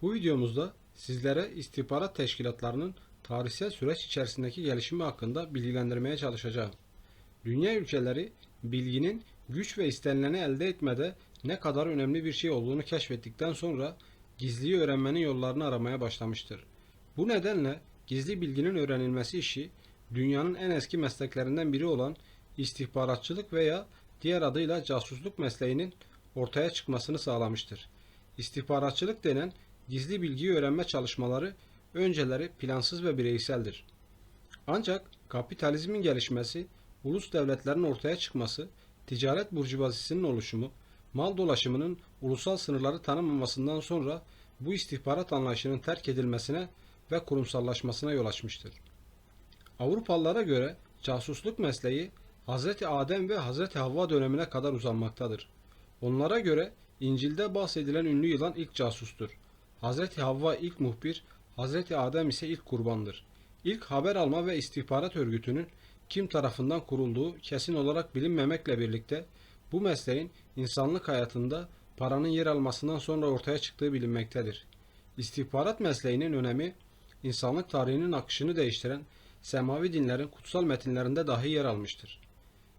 Bu videomuzda sizlere istihbarat teşkilatlarının tarihsel süreç içerisindeki gelişimi hakkında bilgilendirmeye çalışacağım. Dünya ülkeleri bilginin güç ve istenileni elde etmede ne kadar önemli bir şey olduğunu keşfettikten sonra gizliyi öğrenmenin yollarını aramaya başlamıştır. Bu nedenle gizli bilginin öğrenilmesi işi dünyanın en eski mesleklerinden biri olan istihbaratçılık veya diğer adıyla casusluk mesleğinin ortaya çıkmasını sağlamıştır. İstihbaratçılık denen gizli bilgiyi öğrenme çalışmaları önceleri plansız ve bireyseldir. Ancak kapitalizmin gelişmesi, ulus devletlerin ortaya çıkması, ticaret burjuvazisinin oluşumu, mal dolaşımının ulusal sınırları tanımamasından sonra bu istihbarat anlayışının terk edilmesine ve kurumsallaşmasına yol açmıştır. Avrupalılara göre casusluk mesleği Hz. Adem ve Hz. Havva dönemine kadar uzanmaktadır. Onlara göre İncil'de bahsedilen ünlü yılan ilk casustur. Hz. Havva ilk muhbir, Hz. Adem ise ilk kurbandır. İlk haber alma ve istihbarat örgütünün kim tarafından kurulduğu kesin olarak bilinmemekle birlikte bu mesleğin insanlık hayatında paranın yer almasından sonra ortaya çıktığı bilinmektedir. İstihbarat mesleğinin önemi insanlık tarihinin akışını değiştiren semavi dinlerin kutsal metinlerinde dahi yer almıştır.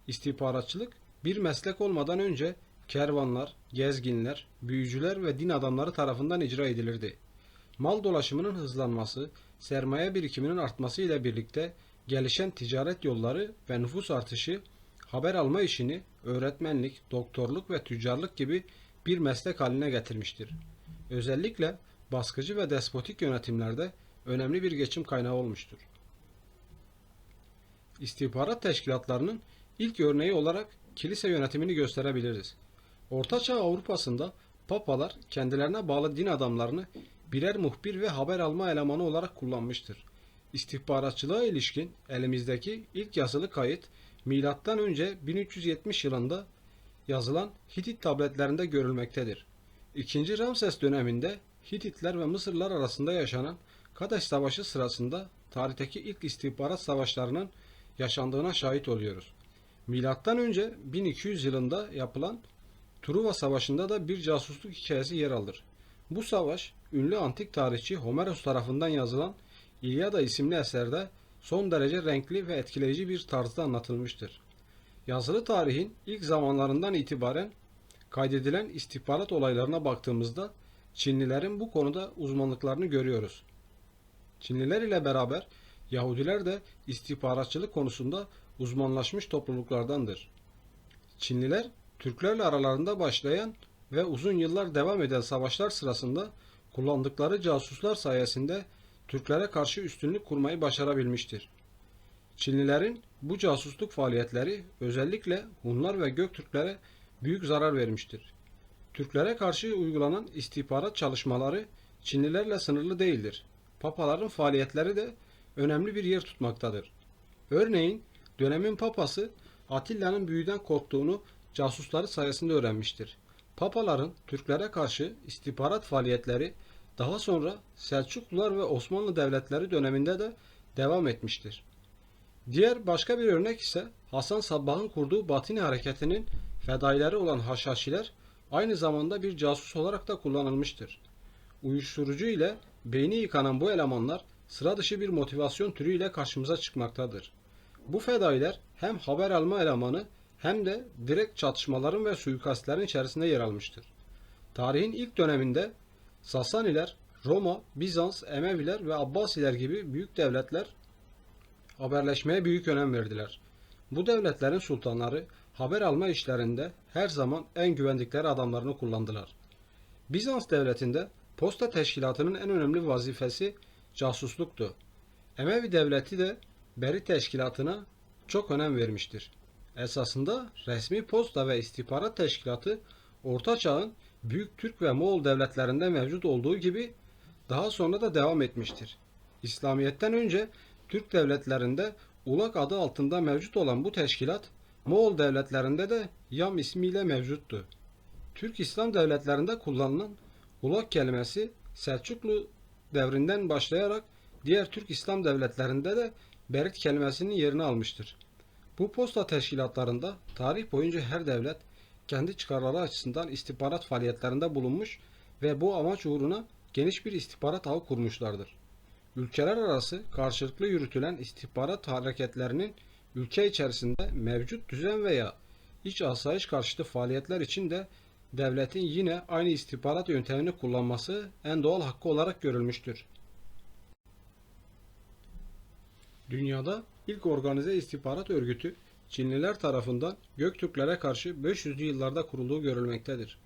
İstihbaratçılık bir meslek olmadan önce kervanlar, gezginler, büyücüler ve din adamları tarafından icra edilirdi. Mal dolaşımının hızlanması, sermaye birikiminin artması ile birlikte gelişen ticaret yolları ve nüfus artışı haber alma işini öğretmenlik, doktorluk ve tüccarlık gibi bir meslek haline getirmiştir. Özellikle baskıcı ve despotik yönetimlerde önemli bir geçim kaynağı olmuştur. İstihbarat teşkilatlarının ilk örneği olarak kilise yönetimini gösterebiliriz. Ortaçağ Avrupa'sında papalar kendilerine bağlı din adamlarını birer muhbir ve haber alma elemanı olarak kullanmıştır. İstihbaratçılığa ilişkin elimizdeki ilk yazılı kayıt milattan önce 1370 yılında yazılan Hitit tabletlerinde görülmektedir. İkinci Ramses döneminde Hititler ve Mısırlar arasında yaşanan Kadeş Savaşı sırasında tarihteki ilk istihbarat savaşlarının yaşandığına şahit oluyoruz. Milattan önce 1200 yılında yapılan Truva Savaşı'nda da bir casusluk hikayesi yer alır. Bu savaş ünlü antik tarihçi Homeros tarafından yazılan İlyada isimli eserde son derece renkli ve etkileyici bir tarzda anlatılmıştır. Yazılı tarihin ilk zamanlarından itibaren kaydedilen istihbarat olaylarına baktığımızda Çinlilerin bu konuda uzmanlıklarını görüyoruz. Çinliler ile beraber Yahudiler de istihbaratçılık konusunda uzmanlaşmış topluluklardandır. Çinliler Türklerle aralarında başlayan ve uzun yıllar devam eden savaşlar sırasında kullandıkları casuslar sayesinde Türklere karşı üstünlük kurmayı başarabilmiştir. Çinlilerin bu casusluk faaliyetleri özellikle Hunlar ve Göktürklere büyük zarar vermiştir. Türklere karşı uygulanan istihbarat çalışmaları Çinlilerle sınırlı değildir. Papaların faaliyetleri de önemli bir yer tutmaktadır. Örneğin dönemin papası Atilla'nın büyüden korktuğunu casusları sayesinde öğrenmiştir. Papaların Türklere karşı istihbarat faaliyetleri daha sonra Selçuklular ve Osmanlı devletleri döneminde de devam etmiştir. Diğer başka bir örnek ise Hasan Sabbah'ın kurduğu Batini hareketinin fedaileri olan Haşhaşiler aynı zamanda bir casus olarak da kullanılmıştır. Uyuşturucu ile beyni yıkanan bu elemanlar sıra dışı bir motivasyon türüyle karşımıza çıkmaktadır. Bu fedailer hem haber alma elemanı hem de direkt çatışmaların ve suikastlerin içerisinde yer almıştır. Tarihin ilk döneminde Sasaniler, Roma, Bizans, Emeviler ve Abbasiler gibi büyük devletler haberleşmeye büyük önem verdiler. Bu devletlerin sultanları haber alma işlerinde her zaman en güvendikleri adamlarını kullandılar. Bizans devletinde posta teşkilatının en önemli vazifesi casusluktu. Emevi devleti de beri teşkilatına çok önem vermiştir. Esasında resmi posta ve istihbarat teşkilatı Orta Çağ'ın büyük Türk ve Moğol devletlerinde mevcut olduğu gibi daha sonra da devam etmiştir. İslamiyet'ten önce Türk devletlerinde Ulak adı altında mevcut olan bu teşkilat Moğol devletlerinde de Yam ismiyle mevcuttu. Türk İslam devletlerinde kullanılan Ulak kelimesi Selçuklu devrinden başlayarak diğer Türk İslam devletlerinde de Berit kelimesinin yerini almıştır. Bu posta teşkilatlarında tarih boyunca her devlet kendi çıkarları açısından istihbarat faaliyetlerinde bulunmuş ve bu amaç uğruna geniş bir istihbarat ağı kurmuşlardır. Ülkeler arası karşılıklı yürütülen istihbarat hareketlerinin ülke içerisinde mevcut düzen veya iç asayiş karşıtı faaliyetler için de devletin yine aynı istihbarat yöntemini kullanması en doğal hakkı olarak görülmüştür. Dünyada ilk organize istihbarat örgütü Çinliler tarafından Göktürklere karşı 500'lü yıllarda kurulduğu görülmektedir.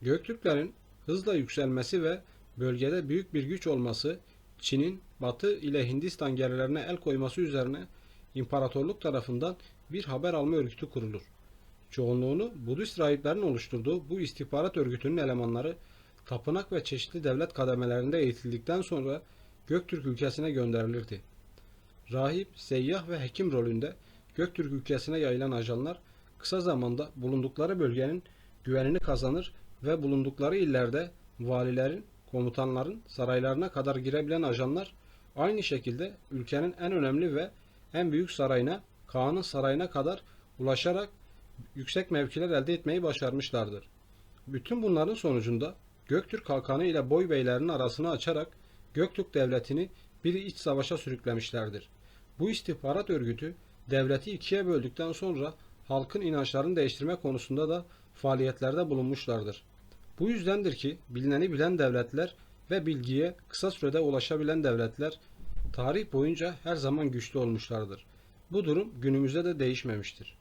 Göktürklerin hızla yükselmesi ve bölgede büyük bir güç olması, Çin'in Batı ile Hindistan gerilerine el koyması üzerine imparatorluk tarafından bir haber alma örgütü kurulur. Çoğunluğunu Budist rahiplerin oluşturduğu bu istihbarat örgütünün elemanları tapınak ve çeşitli devlet kademelerinde eğitildikten sonra Göktürk ülkesine gönderilirdi. Rahip, seyyah ve hekim rolünde Göktürk ülkesine yayılan ajanlar kısa zamanda bulundukları bölgenin güvenini kazanır ve bulundukları illerde valilerin, komutanların saraylarına kadar girebilen ajanlar aynı şekilde ülkenin en önemli ve en büyük sarayına, Kaan'ın sarayına kadar ulaşarak yüksek mevkiler elde etmeyi başarmışlardır. Bütün bunların sonucunda Göktürk Hakanı ile Boy beylerinin arasını açarak Göktürk devletini bir iç savaşa sürüklemişlerdir. Bu istihbarat örgütü devleti ikiye böldükten sonra halkın inançlarını değiştirme konusunda da faaliyetlerde bulunmuşlardır. Bu yüzdendir ki bilineni bilen devletler ve bilgiye kısa sürede ulaşabilen devletler tarih boyunca her zaman güçlü olmuşlardır. Bu durum günümüzde de değişmemiştir.